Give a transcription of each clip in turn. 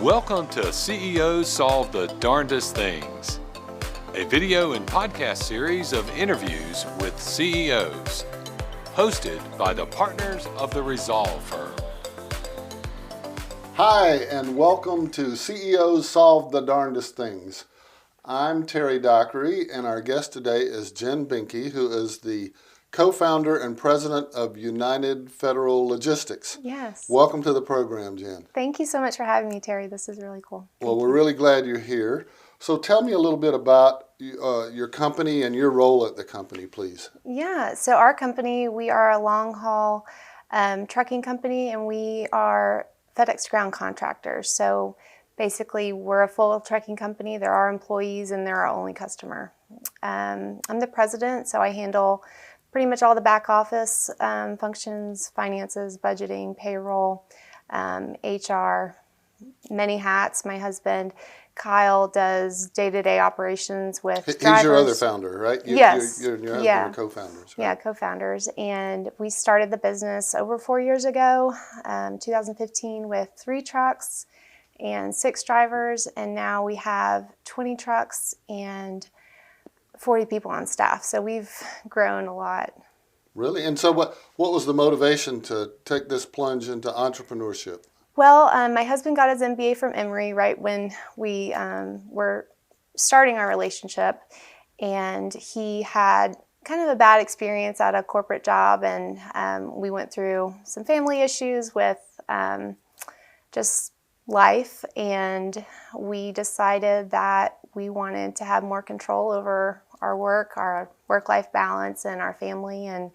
Welcome to CEOs Solve the Darndest Things, a video and podcast series of interviews with CEOs, hosted by the partners of the Resolve firm. Hi, and welcome to CEOs Solve the Darndest Things. I'm Terry Dockery, and our guest today is Jen Behnke, who is the co-founder and president of United Federal Logistics. Yes. Welcome to the program, Jen. Thank you so much for having me, Terry. This is really cool. Well, we're really glad you're here. So tell me a little bit about your company and your role at the company, please. Yeah, so our company, we are a long-haul trucking company, and we are FedEx Ground contractors. So basically, we're a full trucking company. They're our employees, and they're our only customer. I'm the president, so I handle pretty much all the back office functions, finances, budgeting, payroll, HR, many hats. My husband, Kyle, does day-to-day operations with drivers. He's your other founder, right? Yes. You and your husband are co-founders, right? Yeah, co-founders. And we started the business over 4 years ago, 2015, with 3 trucks and 6 drivers. And now we have 20 trucks and 40 people on staff. So we've grown a lot. Really? And so what was the motivation to take this plunge into entrepreneurship? Well, my husband got his MBA from Emory right when we were starting our relationship. And he had kind of a bad experience at a corporate job. And we went through some family issues with just life. And we decided that we wanted to have more control over our work-life balance, and our family, and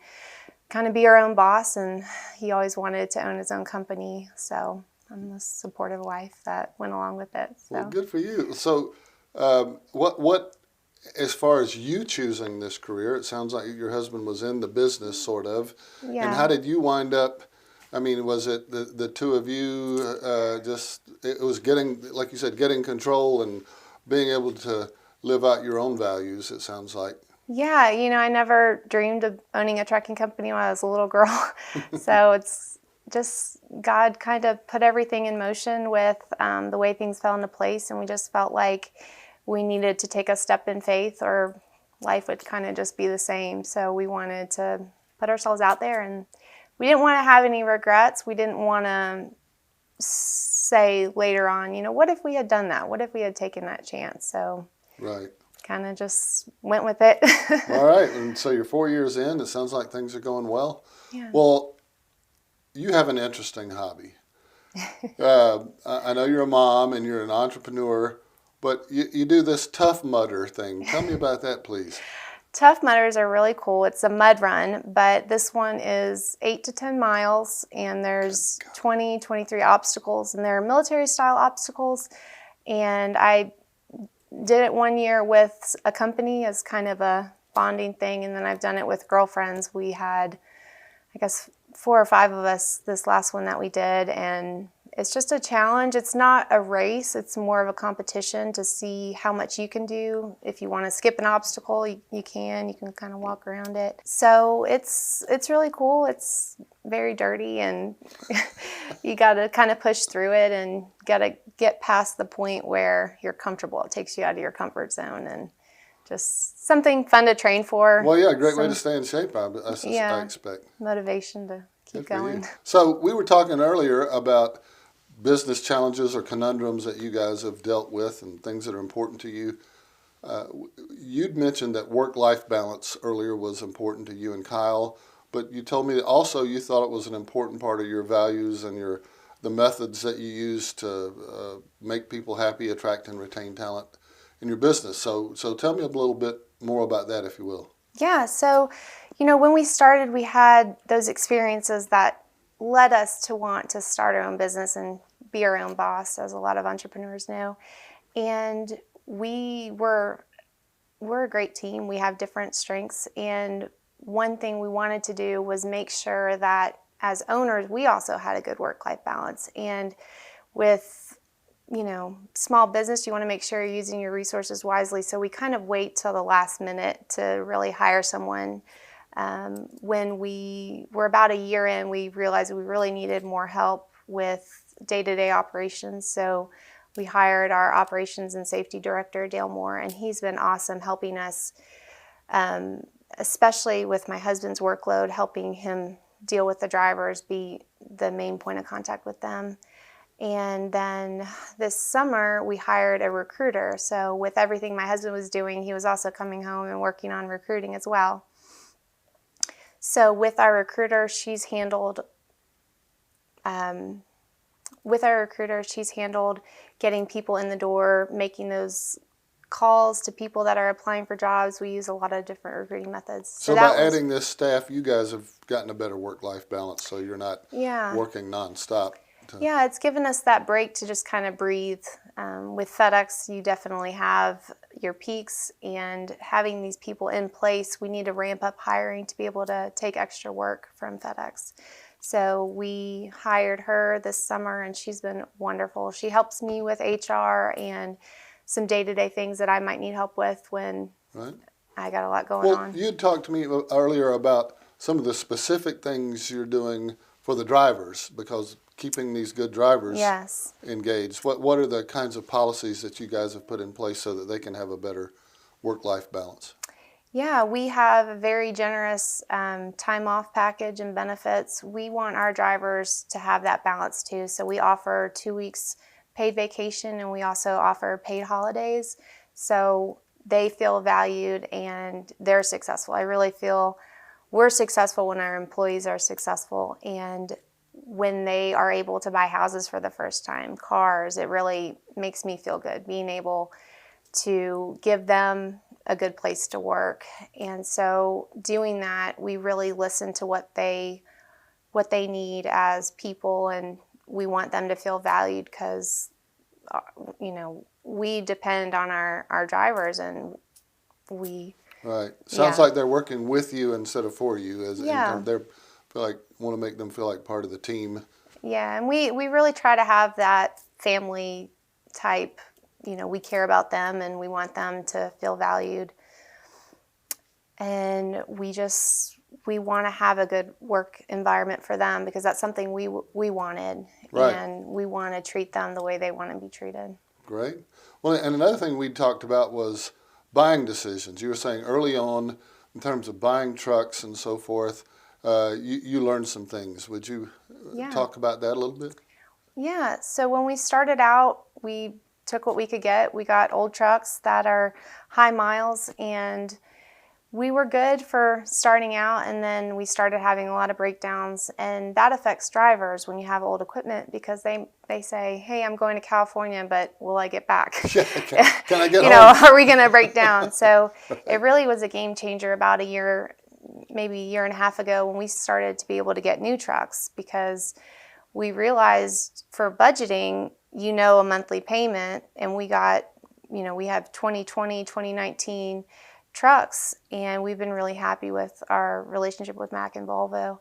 kind of be our own boss. And he always wanted to own his own company, so I'm a supportive wife that went along with it. So. Well, good for you. So what, as far as you choosing this career, it sounds like your husband was in the business, sort of. Yeah. And how did you wind up? I mean, was it the two of you it was getting, like you said, getting control and being able to live out your own values, it sounds like? Yeah, I never dreamed of owning a trucking company when I was a little girl. So it's just God kind of put everything in motion with the way things fell into place. And we just felt like we needed to take a step in faith, or life would kind of just be the same. So we wanted to put ourselves out there, and we didn't want to have any regrets. We didn't want to say later on, what if we had done that? What if we had taken that chance? So right. Kind of just went with it. All right. And so you're 4 years in. It sounds like things are going well. Yeah. Well, you have an interesting hobby. I know you're a mom and you're an entrepreneur, but you do this Tough Mudder thing. Tell me about that, please. Tough Mudders are really cool. It's a mud run, but this one is 8 to 10 miles, and there's 20, 23 obstacles, and they're military-style obstacles. And I did it 1 year with a company as kind of a bonding thing, and then I've done it with girlfriends. We had, I guess, 4 or 5 of us this last one that we did, and it's just a challenge. It's not a race. It's more of a competition to see how much you can do. If you want to skip an obstacle, you can. You can kind of walk around it. So it's really cool. It's very dirty, and you got to kind of push through it, and got to get past the point where you're comfortable. It takes you out of your comfort zone, and just something fun to train for. Well, yeah, great way to stay in shape, I expect. Motivation to keep going. So we were talking earlier about business challenges or conundrums that you guys have dealt with and things that are important to you. You'd mentioned that work-life balance earlier was important to you and Kyle, but you told me that also you thought it was an important part of your values and the methods that you use to make people happy, attract and retain talent in your business. So tell me a little bit more about that, if you will. Yeah, so, when we started, we had those experiences that led us to want to start our own business and be our own boss, as a lot of entrepreneurs know. And we're a great team. We have different strengths. And one thing we wanted to do was make sure that as owners, we also had a good work-life balance. And with, small business, you want to make sure you're using your resources wisely. So we kind of wait till the last minute to really hire someone. When we were about a year in, we realized we really needed more help with day-to-day operations. So we hired our operations and safety director, Dale Moore, and he's been awesome helping us, especially with my husband's workload, helping him deal with the drivers, be the main point of contact with them. And then this summer, we hired a recruiter. So with everything my husband was doing, he was also coming home and working on recruiting as well. So with our recruiter, she's handled getting people in the door, making those calls to people that are applying for jobs. We use a lot of different recruiting methods. So by adding this staff, you guys have gotten a better work-life balance, so you're not working nonstop. Yeah, it's given us that break to just kind of breathe. With FedEx, you definitely have your peaks, and having these people in place, we need to ramp up hiring to be able to take extra work from FedEx. So we hired her this summer, and she's been wonderful. She helps me with HR and some day-to-day things that I might need help with when I got a lot going on. Well, you had talked to me earlier about some of the specific things you're doing for the drivers, because keeping these good drivers engaged. What are the kinds of policies that you guys have put in place so that they can have a better work-life balance? Yeah, we have a very generous time off package and benefits. We want our drivers to have that balance too. So we offer 2 weeks paid vacation, and we also offer paid holidays. So they feel valued and they're successful. I really feel we're successful when our employees are successful, and when they are able to buy houses for the first time, cars, it really makes me feel good being able to give them a good place to work. And so doing that, we really listen to what they need as people, and we want them to feel valued because, we depend on our drivers, and we... Right. Sounds like they're working with you instead of for you. Want to make them feel like part of the team. Yeah, and we really try to have that family type, we care about them and we want them to feel valued. And we want to have a good work environment for them because that's something we wanted. Right. And we want to treat them the way they want to be treated. Great. Well, and another thing we talked about was buying decisions. You were saying early on, in terms of buying trucks and so forth, you learned some things. Would you talk about that a little bit? Yeah. So when we started out, we took what we could get. We got old trucks that are high miles, and we were good for starting out, and then we started having a lot of breakdowns, and that affects drivers when you have old equipment because they say, hey, I'm going to California, but will I get back? Can I get home? Are we going to break down? So it really was a game changer about maybe a year and a half ago when we started to be able to get new trucks, because we realized for budgeting, a monthly payment, and we got, we have 2020, 2019 trucks, and we've been really happy with our relationship with Mack and Volvo.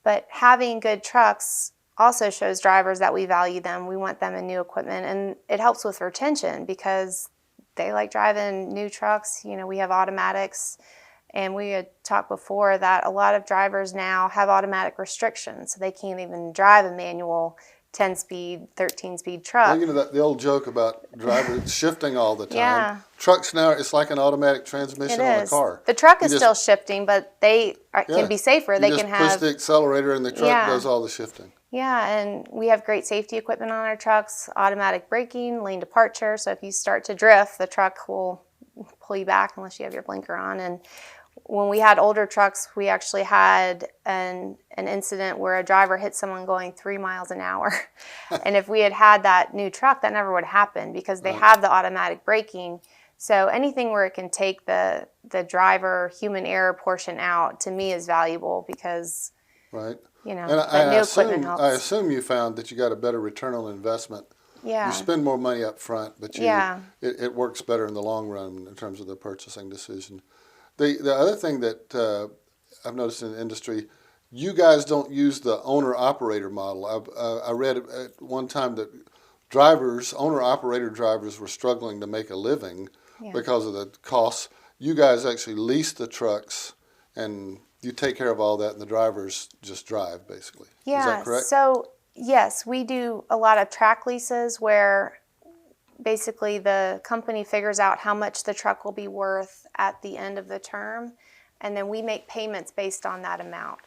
But having good trucks also shows drivers that we value them. We want them in new equipment, and it helps with retention because they like driving new trucks. We have automatics, and we had talked before that a lot of drivers now have automatic restrictions, so they can't even drive a manual 10-speed, 13-speed truck. Well, the old joke about drivers shifting all the time. Yeah. Trucks now, it's like an automatic transmission on a car. The truck is still shifting, but they can be safer. They can push the accelerator and the truck does all the shifting. Yeah, and we have great safety equipment on our trucks, automatic braking, lane departure. So if you start to drift, the truck will pull you back unless you have your blinker on. And when we had older trucks, we actually had an incident where a driver hit someone going 3 miles an hour. And if we had had that new truck, that never would happen because they have the automatic braking. So anything where it can take the driver human error portion out, to me, is valuable because, right. New equipment helps. I assume you found that you got a better return on investment. Yeah. You spend more money up front, but it works better in the long run in terms of the purchasing decision. The other thing that I've noticed in the industry, you guys don't use the owner-operator model. I read at one time that owner-operator drivers were struggling to make a living because of the costs. You guys actually lease the trucks, and you take care of all that, and the drivers just drive, basically. Yeah. Is that correct? So Yes, we do a lot of track leases where basically the company figures out how much the truck will be worth at the end of the term, and then we make payments based on that amount.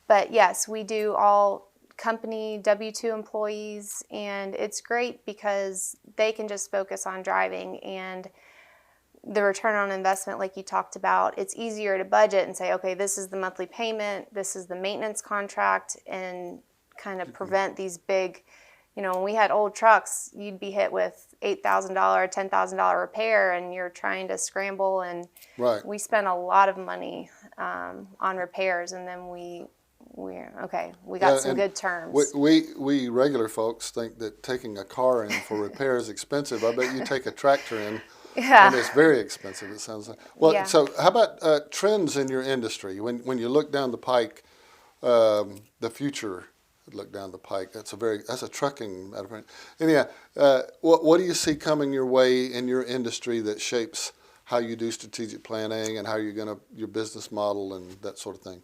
But yes, we do all company W-2 employees, and it's great because they can just focus on driving, and the return on investment, like you talked about, it's easier to budget and say, okay, this is the monthly payment, this is the maintenance contract, and kind of prevent these big, when we had old trucks, you'd be hit with $8,000, $10,000 repair, and you're trying to scramble, and Right. we spent a lot of money on repairs, and then we got some good terms. We regular folks think that taking a car in for repair is expensive. I bet you take a tractor in, and it's very expensive, it sounds like. Well, Yeah. so how about trends in your industry? When you look down the pike, the future, look down the pike, that's a trucking metaphor. Anyhow, what do you see coming your way in your industry that shapes how you do strategic planning and how you're your business model and that sort of thing?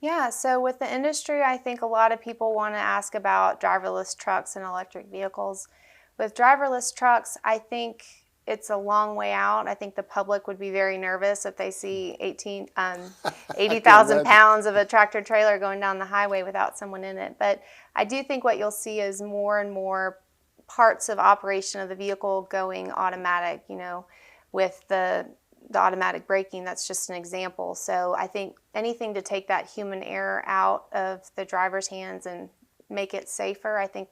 Yeah, so with the industry, I think a lot of people want to ask about driverless trucks and electric vehicles. With driverless trucks, I think it's a long way out. I think the public would be very nervous if they see 80,000 pounds of a tractor trailer going down the highway without someone in it. But I do think what you'll see is more and more parts of operation of the vehicle going automatic, with the automatic braking. That's just an example. So I think anything to take that human error out of the driver's hands and make it safer, I think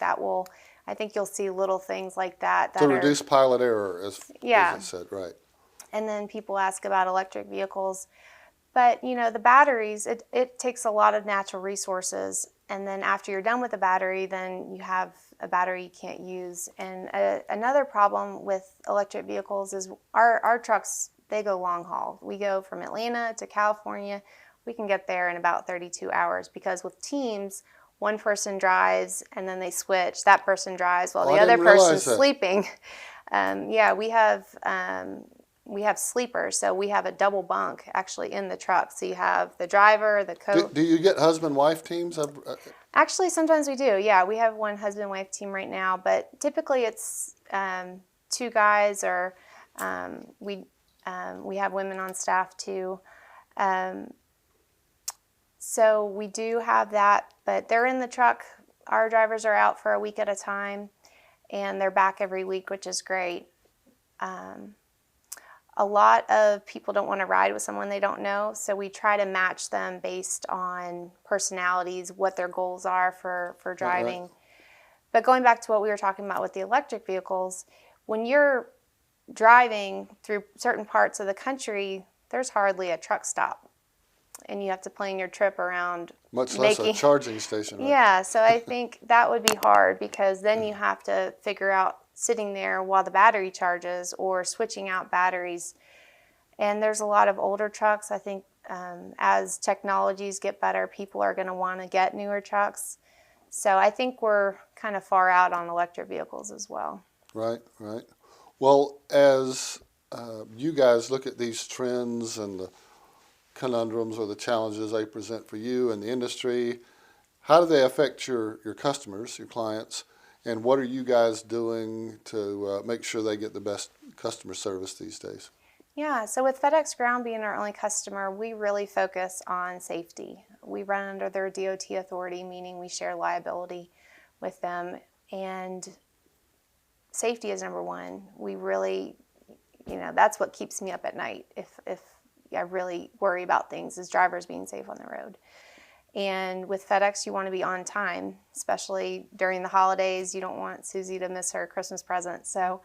you'll see little things like that. To reduce pilot error, as I said, right. And then people ask about electric vehicles. But, the batteries, it takes a lot of natural resources. And then after you're done with the battery, then you have a battery you can't use. And another problem with electric vehicles is our trucks, they go long haul. We go from Atlanta to California. We can get there in about 32 hours because with teams, one person drives and then they switch. That person drives while the other person's sleeping. We have sleepers, so we have a double bunk actually in the truck. So you have the driver, the Do you get husband-wife teams? Actually, sometimes we do. Yeah, we have one husband-wife team right now, but typically it's two guys, or we have women on staff too. So we do have that, but they're in the truck. Our drivers are out for a week at a time, and they're back every week, which is great. A lot of people don't want to ride with someone they don't know, so we try to match them based on personalities, what their goals are for driving. Right. But going back to what we were talking about with the electric vehicles, when you're driving through certain parts of the country, there's hardly a truck stop. And you have to plan your trip around much less a charging station. Right? Yeah, so I think that would be hard because then you have to figure out sitting there while the battery charges or switching out batteries. And there's a lot of older trucks. I think as technologies get better, people are going to want to get newer trucks. So I think we're kind of far out on electric vehicles as well. Right. Well, as you guys look at these trends and the conundrums or the challenges they present for you and the industry, how do they affect your customers, your clients, and what are you guys doing to make sure they get the best customer service these days? Yeah, so with FedEx Ground being our only customer, we really focus on safety. We run under their DOT authority, meaning we share liability with them, and safety is number one. We really, that's what keeps me up at night. If I really worry about things, is drivers being safe on the road. And with FedEx, you want to be on time, especially during the holidays. You don't want Susie to miss her Christmas present. So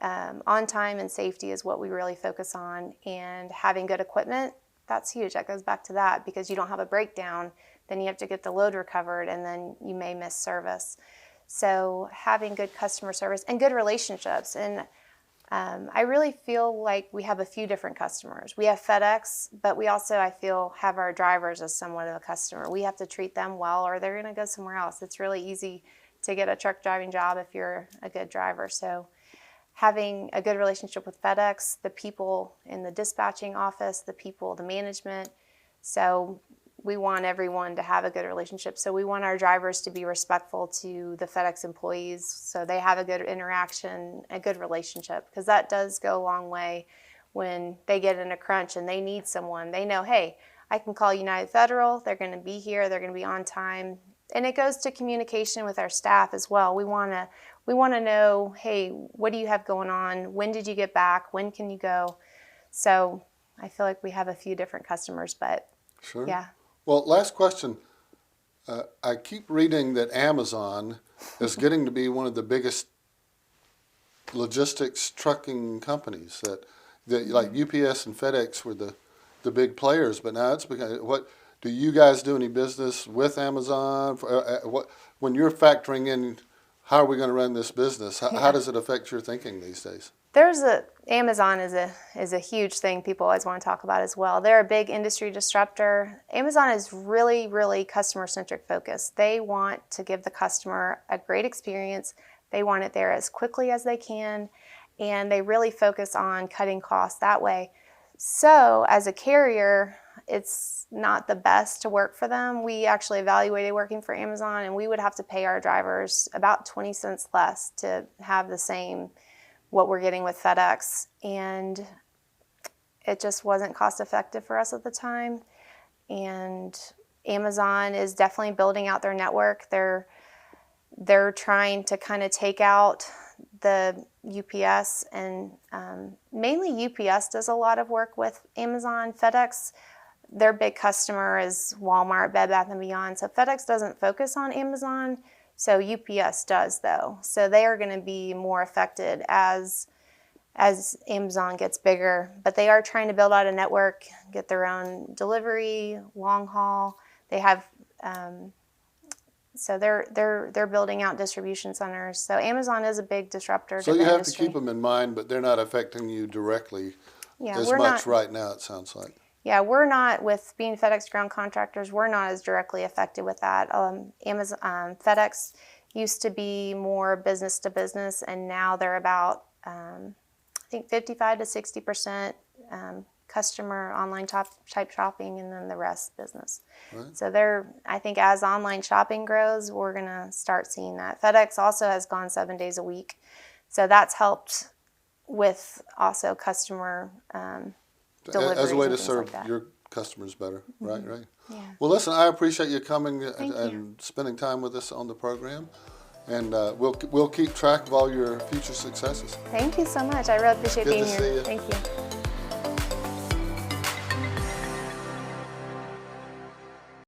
on time and safety is what we really focus on. And having good equipment, that's huge. That goes back to that, because you don't have a breakdown, then you have to get the load recovered, and then you may miss service. So having good customer service and good relationships. And I really feel like we have a few different customers. We have FedEx, but we also, I feel, have our drivers as somewhat of a customer. We have to treat them well, or they're going to go somewhere else. It's really easy to get a truck driving job if you're a good driver. So having a good relationship with FedEx, the people in the dispatching office, the management. So we want everyone to have a good relationship. So we want our drivers to be respectful to the FedEx employees, so they have a good interaction, a good relationship, because that does go a long way when they get in a crunch and they need someone. They know, hey, I can call United Federal, they're going to be here, they're going to be on time. And it goes to communication with our staff as well. We want to know, hey, what do you have going on? When did you get back? When can you go? So I feel like we have a few different customers, but Sure. yeah. Well, last question. I keep reading that Amazon is getting to be one of the biggest logistics trucking companies. That like UPS and FedEx were the big players, but now it's become. What do you guys do any business with Amazon? When you're factoring in, how are we going to run this business? How does it affect your thinking these days? Amazon is a huge thing people always want to talk about as well. They're a big industry disruptor. Amazon is really, really customer-centric focused. They want to give the customer a great experience. They want it there as quickly as they can, and they really focus on cutting costs that way. So as a carrier, it's not the best to work for them. We actually evaluated working for Amazon, and we would have to pay our drivers about 20 cents less to have the same what we're getting with FedEx, and it just wasn't cost effective for us at the time. And Amazon is definitely building out their network. They're trying to kind of take out the UPS, and mainly UPS does a lot of work with Amazon. FedEx, their big customer is Walmart, Bed Bath & Beyond, so FedEx doesn't focus on Amazon. So UPS does, though. So they are going to be more affected as Amazon gets bigger. But they are trying to build out a network, get their own delivery, long haul. They have, so they're building out distribution centers. So Amazon is a big disruptor. So to you the have industry. to keep them in mind, but they're not affecting you directly as we're much not, right now, it sounds like. Yeah, we're not, with being FedEx Ground contractors, we're not as directly affected with that. FedEx used to be more business to business, and now they're about, I think 55 to 60% customer online type shopping, and then the rest business. Right. So I think as online shopping grows, we're going to start seeing that. FedEx also has gone 7 days a week, so that's helped with also customer As a way to things serve like your customers better, right? Yeah. Well, listen, I appreciate you coming Thank you. and spending time with us on the program, and we'll keep track of all your future successes. Thank you so much. I really appreciate Good being to here. see you. Thank you.